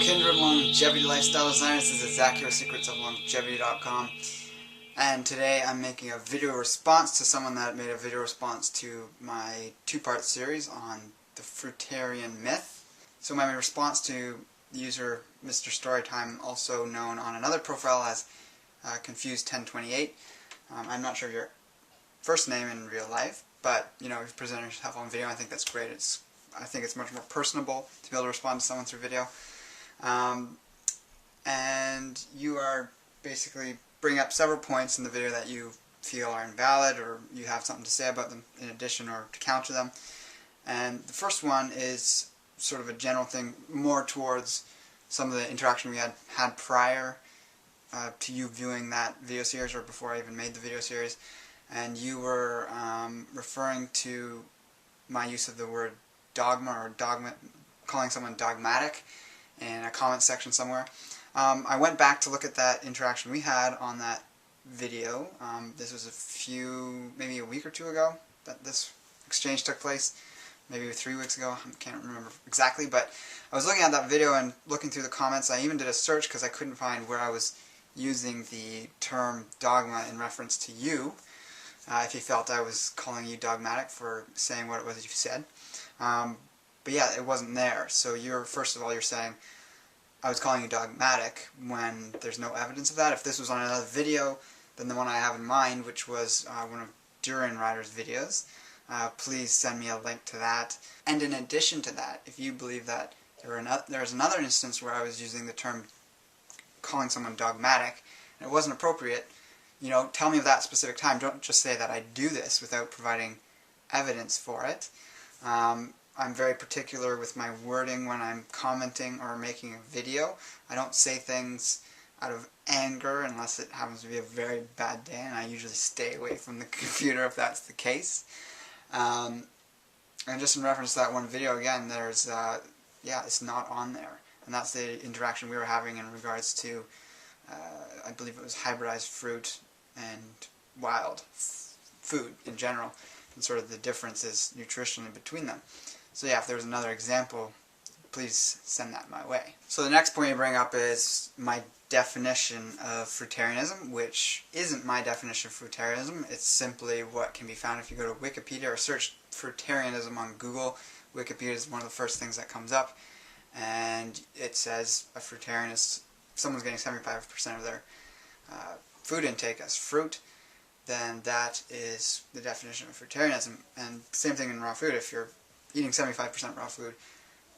Kindred Longevity Lifestyle Designers. This is ZachArrowSecretsOfLongevity.com, and today I'm making a video response to someone that made a video response to my two-part series on the Fruitarian myth. So my response to the user Mr. Storytime, also known on another profile as Confused1028. I'm not sure of your first name in real life, but you know, if you present yourself on video, I think that's great. I think it's much more personable to be able to respond to someone through video. And you are basically bringing up several points in the video that you feel are invalid, or you have something to say about them in addition or to counter them. And the first one is sort of a general thing, more towards some of the interaction we had prior to you viewing that video series, or before I even made the video series. And you were referring to my use of the word dogma, or calling someone dogmatic in a comment section somewhere. I went back to look at that interaction we had on that video. This was maybe a week or two ago that this exchange took place. Maybe 3 weeks ago, I can't remember exactly, but I was looking at that video and looking through the comments. I even did a search because I couldn't find where I was using the term dogma in reference to you, if you felt I was calling you dogmatic for saying what it was you said. But yeah, it wasn't there. So first of all, you're saying I was calling you dogmatic when there's no evidence of that. If this was on another video than the one I have in mind, which was one of Duran Rider's videos, please send me a link to that. And in addition to that, if you believe that there's another instance where I was using the term calling someone dogmatic and it wasn't appropriate, you know, tell me of that specific time. Don't just say that I do this without providing evidence for it. I'm very particular with my wording when I'm commenting or making a video. I don't say things out of anger unless it happens to be a very bad day, and I usually stay away from the computer if that's the case. And just in reference to that one video again, there's, yeah, it's not on there. And that's the interaction we were having in regards to, I believe it was hybridized fruit and wild food in general, and sort of the differences nutritionally between them. So yeah, if there's another example, please send that my way. So the next point you bring up is my definition of fruitarianism, which isn't my definition of fruitarianism. It's simply what can be found if you go to Wikipedia or search fruitarianism on Google. Wikipedia is one of the first things that comes up, and it says a fruitarian is someone's getting 75% of their food intake as fruit. Then that is the definition of fruitarianism. And same thing in raw food. If you're eating 75% raw food,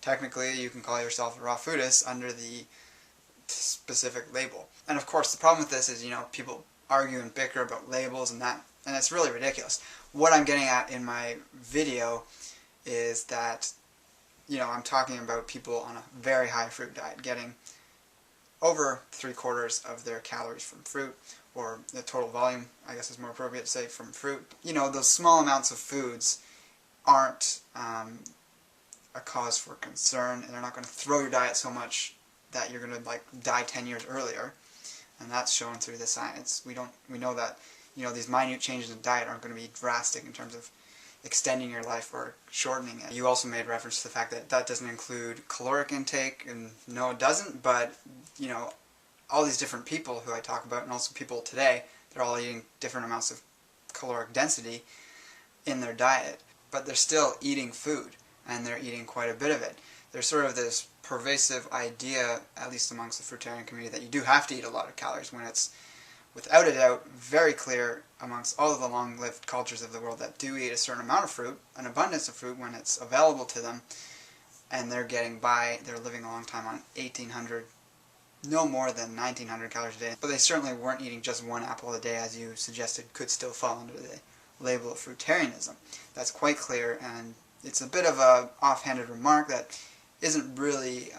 technically you can call yourself a raw foodist under the specific label. And of course the problem with this is, you know, people argue and bicker about labels and that, and it's really ridiculous. What I'm getting at in my video is that, you know, I'm talking about people on a very high fruit diet getting over 3/4 of their calories from fruit, or the total volume, I guess is more appropriate to say, from fruit. You know, those small amounts of foods aren't a cause for concern, and they're not going to throw your diet so much that you're going to like die 10 years earlier, and that's shown through the science. We know that, you know, these minute changes in diet aren't going to be drastic in terms of extending your life or shortening it. You also made reference to the fact that that doesn't include caloric intake, and no, it doesn't, but you know, all these different people who I talk about, and also people today, they're all eating different amounts of caloric density in their diet, but they're still eating food, and they're eating quite a bit of it. There's sort of this pervasive idea, at least amongst the fruitarian community, that you do have to eat a lot of calories, when it's, without a doubt, very clear amongst all of the long-lived cultures of the world that do eat a certain amount of fruit, an abundance of fruit when it's available to them, and they're getting by, they're living a long time on 1,800, no more than 1,900 calories a day. But they certainly weren't eating just one apple a day, as you suggested could still fall under the label of fruitarianism. That's quite clear, and it's a bit of a offhanded remark that isn't really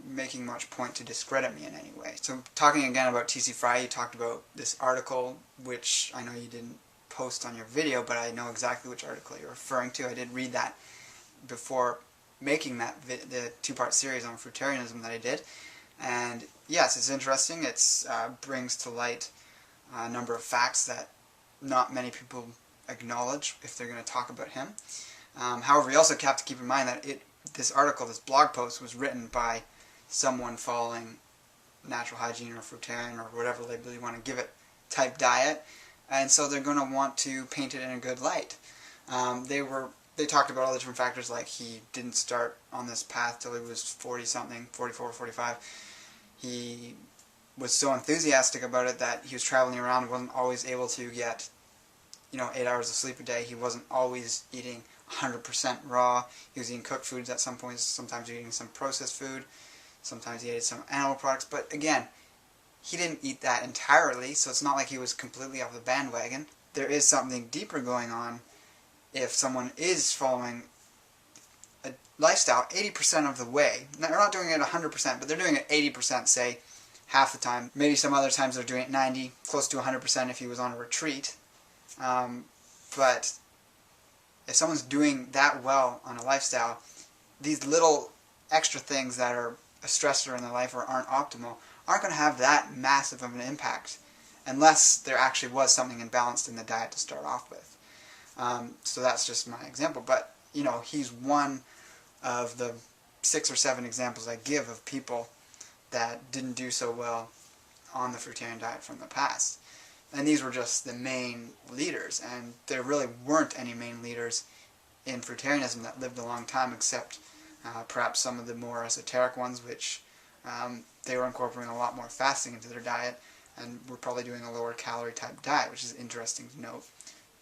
making much point to discredit me in any way. So talking again about TC Fry, you talked about this article, which I know you didn't post on your video, but I know exactly which article you're referring to. I did read that before making that the two-part series on fruitarianism that I did. And yes, it's interesting. It brings to light a number of facts that not many people acknowledge if they're going to talk about him. However, you also have to keep in mind that this article, this blog post, was written by someone following natural hygiene or fruitarian or whatever label you want to give it type diet, and so they're going to want to paint it in a good light. They talked about all the different factors, like he didn't start on this path till he was 40-something, 44, 45. He was so enthusiastic about it that he was traveling around and wasn't always able to get 8 hours of sleep a day. He wasn't always eating 100% raw. He was eating cooked foods at some points, sometimes eating some processed food, sometimes he ate some animal products. But again, he didn't eat that entirely, so it's not like he was completely off the bandwagon. There is something deeper going on if someone is following a lifestyle 80% of the way. They're not doing it 100%, but they're doing it 80%, say, half the time. Maybe some other times they're doing it 90, close to 100% if he was on a retreat. But if someone's doing that well on a lifestyle, these little extra things that are a stressor in their life or aren't optimal aren't going to have that massive of an impact unless there actually was something imbalanced in the diet to start off with. So that's just my example. But, he's one of the 6 or 7 examples I give of people that didn't do so well on the fruitarian diet from the past. And these were just the main leaders, and there really weren't any main leaders in fruitarianism that lived a long time, except perhaps some of the more esoteric ones, which they were incorporating a lot more fasting into their diet, and were probably doing a lower calorie type diet, which is interesting to note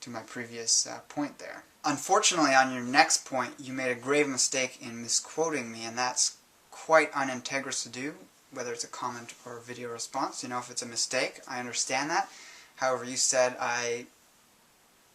to my previous point there. Unfortunately, on your next point, you made a grave mistake in misquoting me, and that's quite unintegrous to do, whether it's a comment or a video response. If it's a mistake, I understand that. However, you said I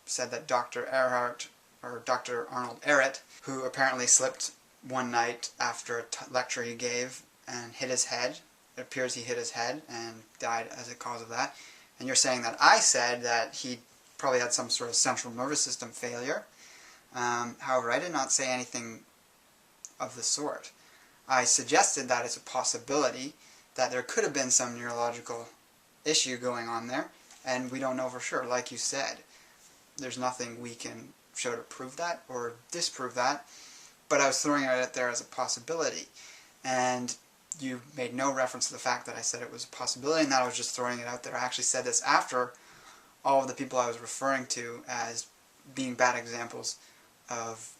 said that Dr. Erhart, or Dr. Arnold Ehret, who apparently slipped one night after a lecture he gave and hit his head. It appears he hit his head and died as a cause of that. And you're saying that I said that he probably had some sort of central nervous system failure. However, I did not say anything of the sort. I suggested that it's a possibility that there could have been some neurological issue going on there, and we don't know for sure. Like you said, there's nothing we can show to prove that or disprove that, but I was throwing it out there as a possibility, and you made no reference to the fact that I said it was a possibility and that I was just throwing it out there. I actually said this after all of the people I was referring to as being bad examples of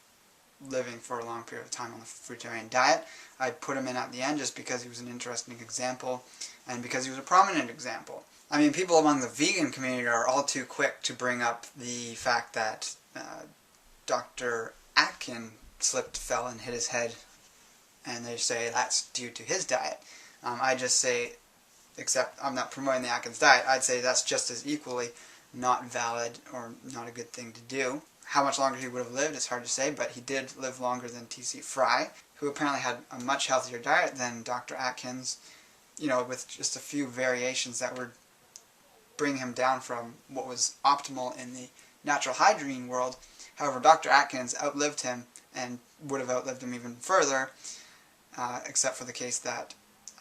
living for a long period of time on the fruitarian diet. I put him in at the end just because he was an interesting example and because he was a prominent example. I mean, people among the vegan community are all too quick to bring up the fact that Dr. Atkin slipped, fell, and hit his head, and they say that's due to his diet. I just say, except I'm not promoting the Atkins diet, I'd say that's just as equally not valid or not a good thing to do. How much longer he would have lived is hard to say, but he did live longer than T.C. Fry, who apparently had a much healthier diet than Dr. Atkins, with just a few variations that would bring him down from what was optimal in the natural hygiene world. However, Dr. Atkins outlived him and would have outlived him even further, except for the case that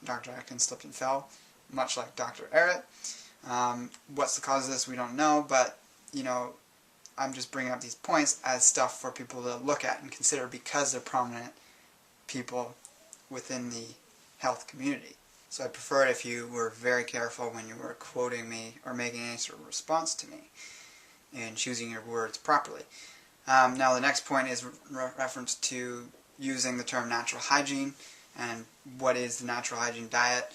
Dr. Atkins slipped and fell, much like Dr. Ehret. What's the cause of this, we don't know, but, I'm just bringing up these points as stuff for people to look at and consider because they're prominent people within the health community. So I'd prefer it if you were very careful when you were quoting me or making any sort of response to me and choosing your words properly. Now the next point is reference to using the term natural hygiene and what is the natural hygiene diet.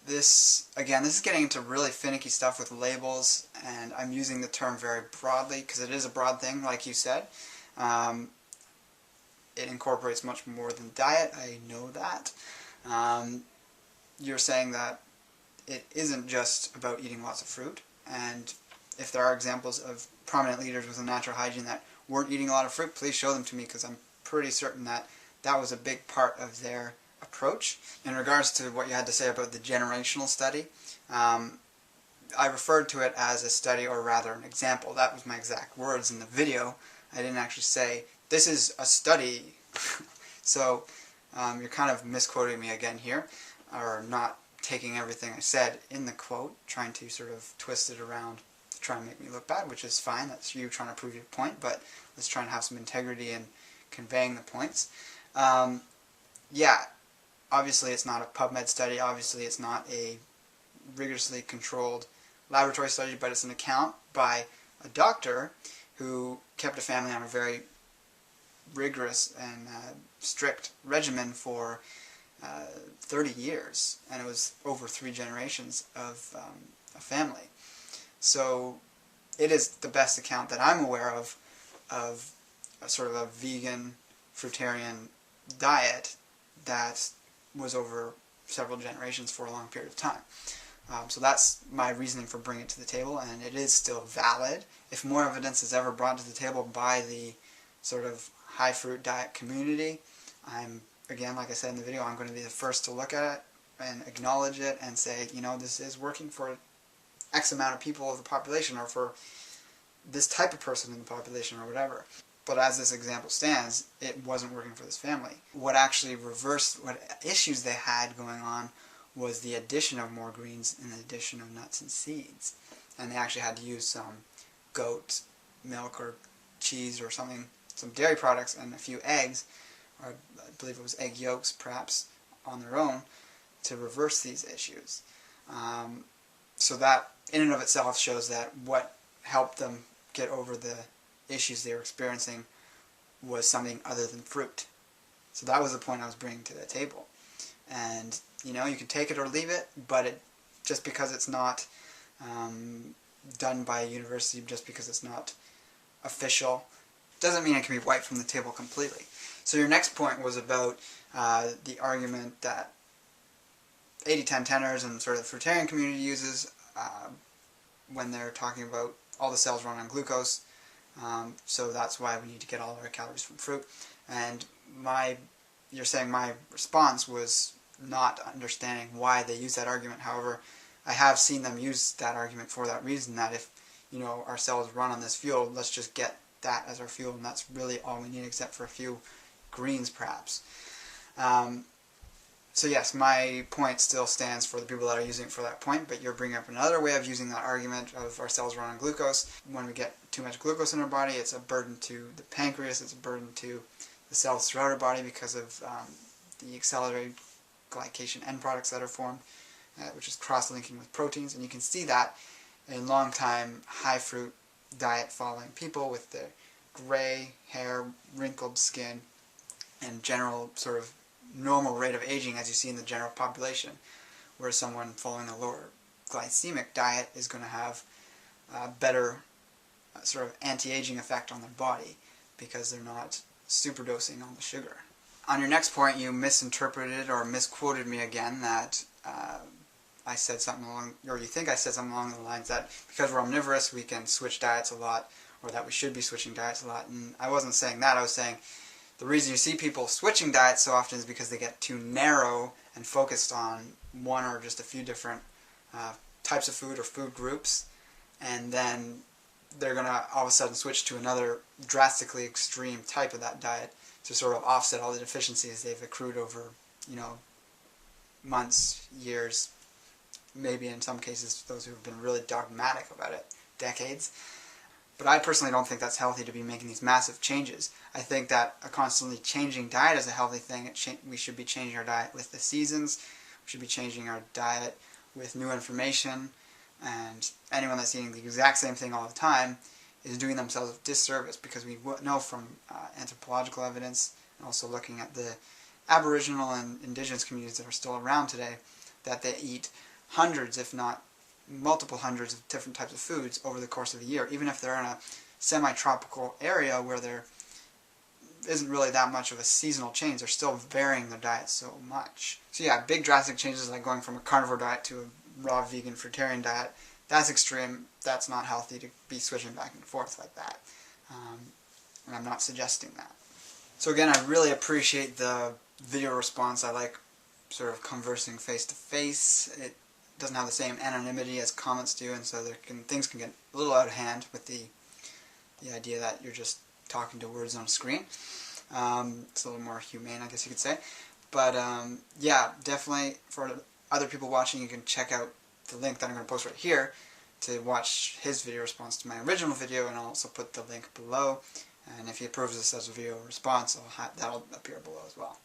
This is getting into really finicky stuff with labels, and I'm using the term very broadly because it is a broad thing, like you said. It incorporates much more than diet, I know that. You're saying that it isn't just about eating lots of fruit, and if there are examples of prominent leaders with a natural hygiene that weren't eating a lot of fruit, please show them to me because I'm pretty certain that that was a big part of their approach. In regards to what you had to say about the generational study, I referred to it as a study, or rather an example. That was my exact words in the video. I didn't actually say, this is a study. So you're kind of misquoting me again here, or not taking everything I said in the quote, trying to sort of twist it around to try and make me look bad, which is fine. That's you trying to prove your point, but let's try and have some integrity in conveying the points. Yeah, obviously it's not a PubMed study, obviously it's not a rigorously controlled laboratory study, but it's an account by a doctor who kept a family on a very rigorous and strict regimen for 30 years, and it was over 3 generations of a family. So it is the best account that I'm aware of a sort of a vegan, fruitarian diet that was over several generations for a long period of time. So that's my reasoning for bringing it to the table, and it is still valid. If more evidence is ever brought to the table by the sort of high fruit diet community, again, like I said in the video, I'm going to be the first to look at it and acknowledge it and say, you know, this is working for X amount of people of the population, or for this type of person in the population, or whatever. But as this example stands, it wasn't working for this family. What actually reversed, what issues they had going on, was the addition of more greens and the addition of nuts and seeds. And they actually had to use some goat milk or cheese or something, some dairy products, and a few eggs, or I believe it was egg yolks perhaps, on their own to reverse these issues. So that in and of itself shows that what helped them get over the issues they were experiencing was something other than fruit. So that was the point I was bringing to the table. And you know, you can take it or leave it, but just because it's not done by a university, just because it's not official, doesn't mean it can be wiped from the table completely. So your next point was about the argument that 80-10-10ers and sort of the fruitarian community uses when they're talking about all the cells run on glucose, so that's why we need to get all our calories from fruit. And you're saying my response was not understanding why they use that argument. However, I have seen them use that argument for that reason, that if, you know, our cells run on this fuel, let's just get that as our fuel, and that's really all we need, except for a few greens perhaps. So yes, my point still stands for the people that are using it for that point, but you're bringing up another way of using that argument of our cells run on glucose. When we get too much glucose in our body, it's a burden to the pancreas, it's a burden to the cells throughout our body because of the accelerated glycation end products that are formed, which is cross-linking with proteins. And you can see that in long-time high-fruit diet-following people with their gray hair, wrinkled skin, and general sort of normal rate of aging as you see in the general population, whereas someone following a lower glycemic diet is going to have a better sort of anti-aging effect on their body because they're not superdosing on the sugar. On your next point, you misinterpreted or misquoted me again, that I said something along, or you think I said something along the lines that because we're omnivorous we can switch diets a lot, or that we should be switching diets a lot. And I wasn't saying that. I was saying the reason you see people switching diets so often is because they get too narrow and focused on one or just a few different types of food or food groups, and then they're going to all of a sudden switch to another drastically extreme type of that diet to sort of offset all the deficiencies they've accrued over, you know, months, years, maybe in some cases those who have been really dogmatic about it, decades. But I personally don't think that's healthy to be making these massive changes. I think that a constantly changing diet is a healthy thing. We should be changing our diet with the seasons. We should be changing our diet with new information. And anyone that's eating the exact same thing all the time is doing themselves a disservice, because we know from anthropological evidence, and also looking at the Aboriginal and Indigenous communities that are still around today, that they eat hundreds, if not multiple hundreds of different types of foods over the course of a year, even if they're in a semi-tropical area where there isn't really that much of a seasonal change. They're still varying their diet so much. So yeah, big drastic changes like going from a carnivore diet to a raw vegan fruitarian diet, that's extreme. That's not healthy to be switching back and forth like that. And I'm not suggesting that. So again, I really appreciate the video response. I like sort of conversing face to face. It doesn't have the same anonymity as comments do, and so things can get a little out of hand with the idea that you're just talking to words on a screen. It's a little more humane, I guess you could say. But yeah, definitely for other people watching, you can check out the link that I'm going to post right here to watch his video response to my original video, and I'll also put the link below. And if he approves this as a video response, that'll appear below as well.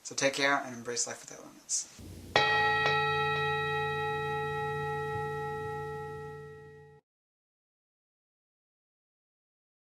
So take care and embrace life without limits.